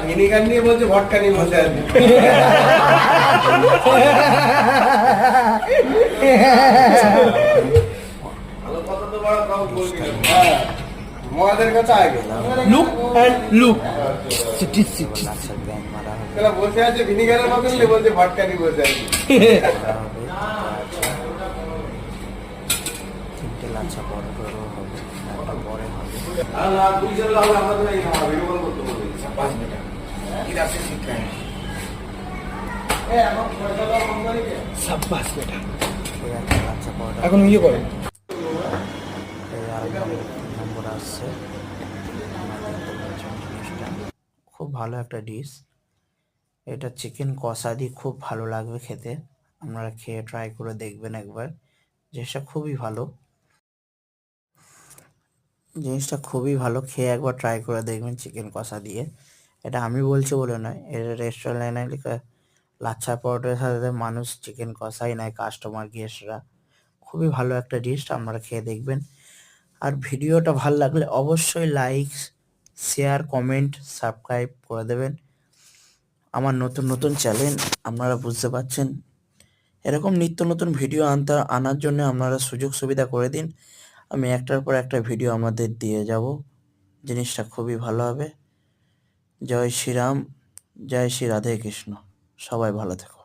Vinegar নিয়ে বলছে ভটকা নিয়ে বসে আছে। মদের কথা আগে লুক অ্যান্ড লুক বসে আছে ভিনিগারের বদলে বলছে ভটকা নিয়ে বসে আছে। তিনটে লাচ্ছা বড় করে হবে, একটা পরে হবে। এই একটা লাচ্ছা পরোটা এখন ইয়ে করে এই আর নম্বর আসছে। আমাদের জিনিসটা খুব ভালো একটা ডিশ। এটা চিকেন কষা দিয়ে খুব ভালো লাগবে খেতে। আপনারা খেয়ে ট্রাই করে দেখবেন একবার। জিনিসটা খুবই ভালো, জিনিসটা খুবই ভালো। খেয়ে একবার ট্রাই করে দেখবেন চিকেন কষা দিয়ে। এটা আমি বলছি বলে নয়, এর রেস্টুরেন্টে লেখা লাচ্ছা পরোটার সাথে মানুষ চিকেন কষাই নেয়, কাস্টমার গেস্টরা। খুবই ভালো একটা ডিশ, আপনারা খেয়ে দেখবেন। আর ভিডিওটা ভালো লাগলে অবশ্যই লাইক, শেয়ার, কমেন্ট, সাবস্ক্রাইব করে দেবেন। আমার নতুন নতুন চ্যানেল, আপনারা বুঝতে পারছেন। এরকম নিত্য নতুন ভিডিও আনার জন্য আপনারা সুযোগ সুবিধা করে দিন। আমি একটার পর একটা ভিডিও আমাদের দিয়ে যাব। জিনিসটা খুবই ভালো হবে। জয় শ্রীরাম, জয় শ্রী রাধে কৃষ্ণ। সবাই ভালো থেকো।